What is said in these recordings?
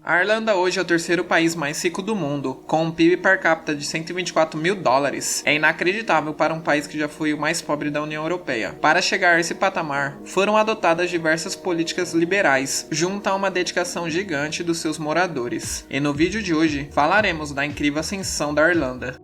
A Irlanda hoje é o terceiro país mais rico do mundo, com um PIB per capita de 124 mil dólares. É inacreditável para um país que já foi o mais pobre da União Europeia. Para chegar a esse patamar, foram adotadas diversas políticas liberais, junto a uma dedicação gigante dos seus moradores. E no vídeo de hoje, falaremos da incrível ascensão da Irlanda.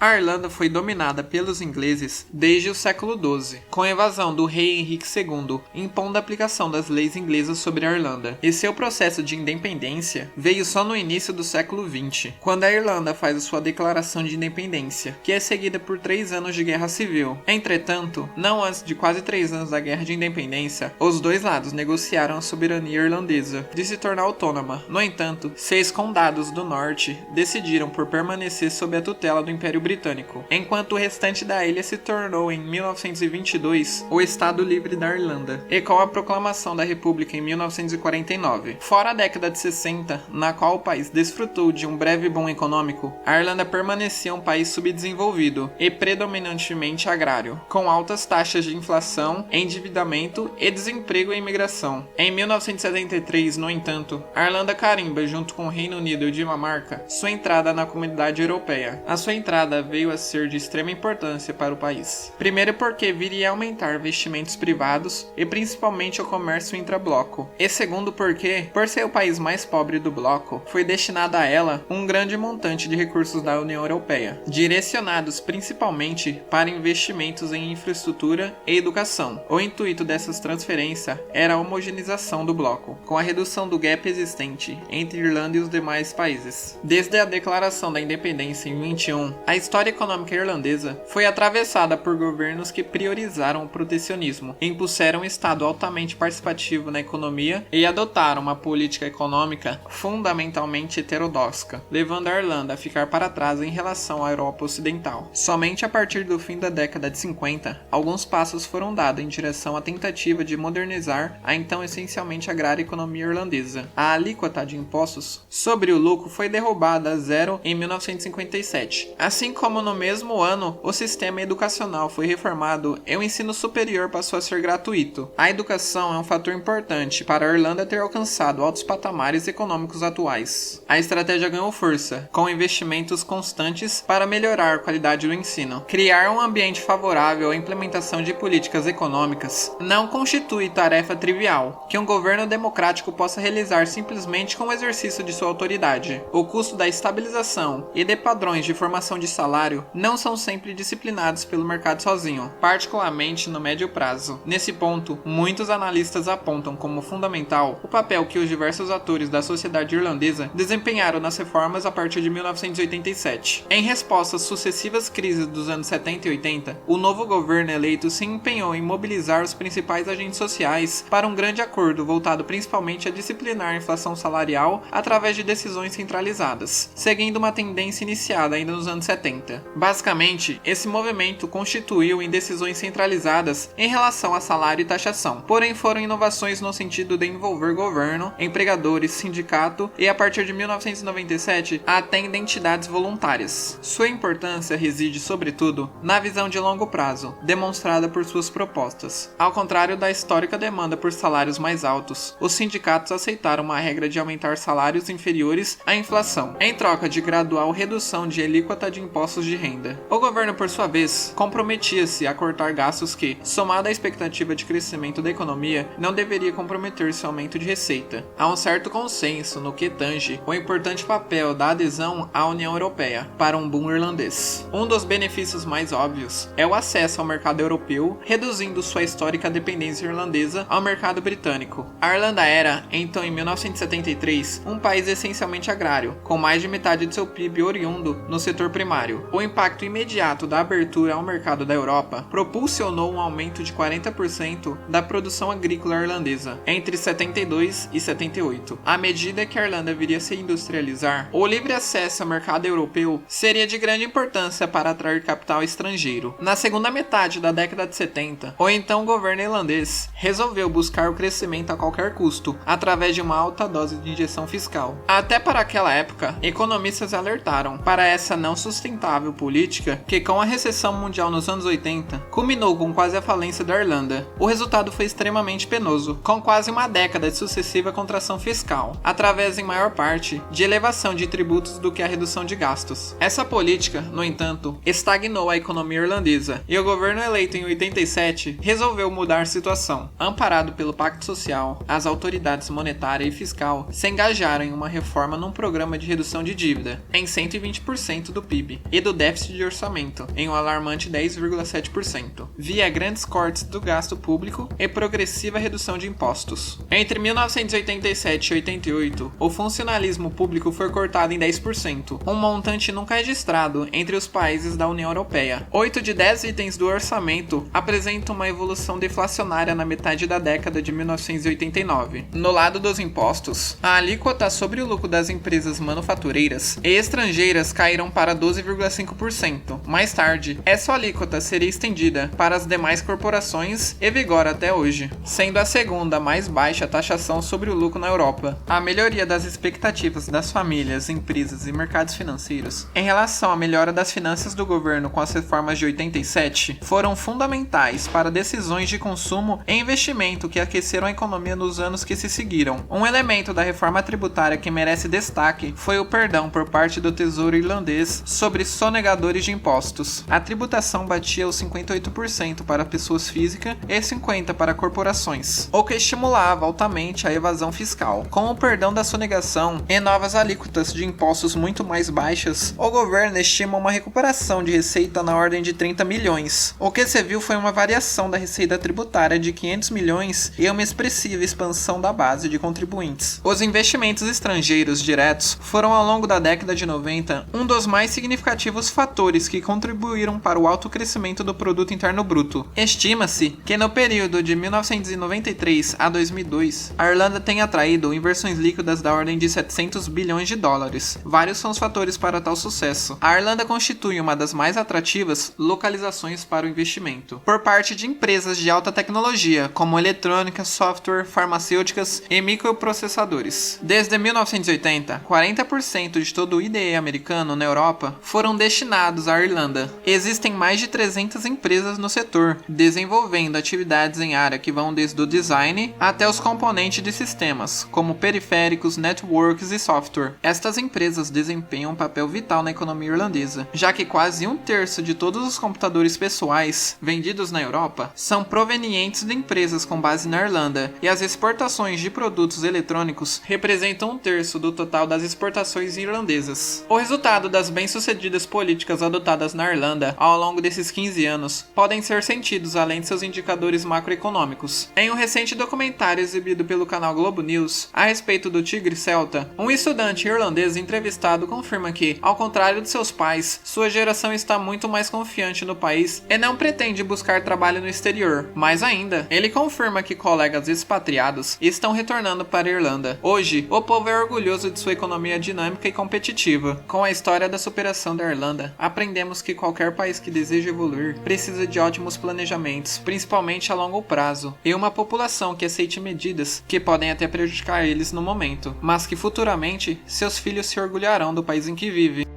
A Irlanda foi dominada pelos ingleses desde o século XII, com a invasão do rei Henrique II, impondo a aplicação das leis inglesas sobre a Irlanda. E seu processo de independência veio só no início do século XX, quando a Irlanda faz a sua declaração de independência, que é seguida por 3 anos de guerra civil. Entretanto, não antes de quase 3 anos da guerra de independência, os dois lados negociaram a soberania irlandesa de se tornar autônoma. No entanto, 6 condados do norte decidiram por permanecer sob a tutela do Império Britânico, enquanto o restante da ilha se tornou em 1922 o Estado Livre da Irlanda, e com a proclamação da República em 1949. Fora a década de 60, na qual o país desfrutou de um breve boom econômico, a Irlanda permanecia um país subdesenvolvido e predominantemente agrário, com altas taxas de inflação, endividamento e desemprego e imigração. Em 1973, no entanto, a Irlanda carimba, junto com o Reino Unido e Dinamarca, sua entrada na Comunidade Europeia. A sua entrada veio a ser de extrema importância para o país. Primeiro porque viria a aumentar investimentos privados e principalmente o comércio intrabloco. E segundo porque, por ser o país mais pobre do bloco, foi destinado a ela um grande montante de recursos da União Europeia, direcionados principalmente para investimentos em infraestrutura e educação. O intuito dessas transferências era a homogeneização do bloco, com a redução do gap existente entre Irlanda e os demais países. Desde a declaração da independência em 21, a história econômica irlandesa foi atravessada por governos que priorizaram o protecionismo, impuseram um Estado altamente participativo na economia e adotaram uma política econômica fundamentalmente heterodoxa, levando a Irlanda a ficar para trás em relação à Europa Ocidental. Somente a partir do fim da década de 50, alguns passos foram dados em direção à tentativa de modernizar a então essencialmente agrária economia irlandesa. A alíquota de impostos sobre o lucro foi derrubada a zero em 1957. Assim como no mesmo ano, o sistema educacional foi reformado e o ensino superior passou a ser gratuito. A educação é um fator importante para a Irlanda ter alcançado altos patamares econômicos atuais. A estratégia ganhou força, com investimentos constantes para melhorar a qualidade do ensino. Criar um ambiente favorável à implementação de políticas econômicas não constitui tarefa trivial, que um governo democrático possa realizar simplesmente com o exercício de sua autoridade. O custo da estabilização e de padrões de formação de salário não são sempre disciplinados pelo mercado sozinho, particularmente no médio prazo. Nesse ponto, muitos analistas apontam como fundamental o papel que os diversos atores da sociedade irlandesa desempenharam nas reformas a partir de 1987. Em resposta às sucessivas crises dos anos 70 e 80, o novo governo eleito se empenhou em mobilizar os principais agentes sociais para um grande acordo voltado principalmente a disciplinar a inflação salarial através de decisões centralizadas, seguindo uma tendência iniciada ainda nos anos 70. Basicamente, esse movimento constituiu em decisões centralizadas em relação a salário e taxação, porém foram inovações no sentido de envolver governo, empregadores, sindicato e, a partir de 1997, até identidades voluntárias. Sua importância reside, sobretudo, na visão de longo prazo, demonstrada por suas propostas. Ao contrário da histórica demanda por salários mais altos, os sindicatos aceitaram uma regra de aumentar salários inferiores à inflação, em troca de gradual redução de alíquota de impostos de renda. O governo, por sua vez, comprometia-se a cortar gastos que, somado à expectativa de crescimento da economia, não deveria comprometer seu aumento de receita. Há um certo consenso no que tange o importante papel da adesão à União Europeia para um boom irlandês. Um dos benefícios mais óbvios é o acesso ao mercado europeu, reduzindo sua histórica dependência irlandesa ao mercado britânico. A Irlanda era, então em 1973, um país essencialmente agrário, com mais de metade de seu PIB oriundo no setor primário. O impacto imediato da abertura ao mercado da Europa propulsionou um aumento de 40% da produção agrícola irlandesa entre 72 e 78. À medida que a Irlanda viria a se industrializar, o livre acesso ao mercado europeu seria de grande importância para atrair capital estrangeiro. Na segunda metade da década de 70, o então governo irlandês resolveu buscar o crescimento a qualquer custo, através de uma alta dose de injeção fiscal. Até para aquela época, economistas alertaram para essa não sustentável sustentável política que, com a recessão mundial nos anos 80, culminou com quase a falência da Irlanda. O resultado foi extremamente penoso, com quase uma década de sucessiva contração fiscal, através em maior parte de elevação de tributos do que a redução de gastos. Essa política, no entanto, estagnou a economia irlandesa, e o governo eleito em 87 resolveu mudar a situação. Amparado pelo Pacto Social, as autoridades monetária e fiscal se engajaram em uma reforma num programa de redução de dívida em 120% do PIB e do déficit de orçamento em um alarmante 10,7%, via grandes cortes do gasto público e progressiva redução de impostos. Entre 1987 e 88, o funcionalismo público foi cortado em 10%, um montante nunca registrado entre os países da União Europeia. 8 de 10 itens do orçamento apresentam uma evolução deflacionária na metade da década de 1989. No lado dos impostos, a alíquota sobre o lucro das empresas manufatureiras e estrangeiras caíram para 12,5%. Mais tarde, essa alíquota seria estendida para as demais corporações e vigora até hoje, sendo a segunda mais baixa taxação sobre o lucro na Europa. A melhoria das expectativas das famílias, empresas e mercados financeiros em relação à melhora das finanças do governo com as reformas de 87 foram fundamentais para decisões de consumo e investimento que aqueceram a economia nos anos que se seguiram. Um elemento da reforma tributária que merece destaque foi o perdão por parte do Tesouro Irlandês sobre sonegadores de impostos. A tributação batia os 58% para pessoas físicas e 50% para corporações, o que estimulava altamente a evasão fiscal. Com o perdão da sonegação e novas alíquotas de impostos muito mais baixas, o governo estima uma recuperação de receita na ordem de 30 milhões. O que se viu foi uma variação da receita tributária de 500 milhões e uma expressiva expansão da base de contribuintes. Os investimentos estrangeiros diretos foram ao longo da década de 90 um dos mais significativos fatores que contribuíram para o alto crescimento do produto interno bruto. Estima-se que no período de 1993 a 2002, a Irlanda tenha atraído inversões líquidas da ordem de 700 bilhões de dólares. Vários são os fatores para tal sucesso. A Irlanda constitui uma das mais atrativas localizações para o investimento, por parte de empresas de alta tecnologia, como eletrônica, software, farmacêuticas e microprocessadores. Desde 1980, 40% de todo o IDE americano na Europa foram destinados à Irlanda. Existem mais de 300 empresas no setor, desenvolvendo atividades em área que vão desde o design até os componentes de sistemas, como periféricos, networks e software. Estas empresas desempenham um papel vital na economia irlandesa, já que quase 1/3 de todos os computadores pessoais vendidos na Europa são provenientes de empresas com base na Irlanda, e as exportações de produtos eletrônicos representam 1/3 do total das exportações irlandesas. O resultado das bem-sucedidas políticas adotadas na Irlanda ao longo desses 15 anos podem ser sentidos além de seus indicadores macroeconômicos. Em um recente documentário exibido pelo canal Globo News a respeito do tigre celta, um estudante irlandês entrevistado confirma que, ao contrário de seus pais, sua geração está muito mais confiante no país e não pretende buscar trabalho no exterior. Mais ainda, ele confirma que colegas expatriados estão retornando para a Irlanda. Hoje, o povo é orgulhoso de sua economia dinâmica e competitiva. Com a história da superação da Irlanda, aprendemos que qualquer país que deseja evoluir precisa de ótimos planejamentos, principalmente a longo prazo, e uma população que aceite medidas que podem até prejudicar eles no momento, mas que futuramente seus filhos se orgulharão do país em que vive.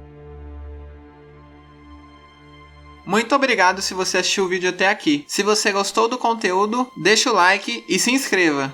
Muito obrigado se você assistiu o vídeo até aqui. Se você gostou do conteúdo, deixa o like e se inscreva.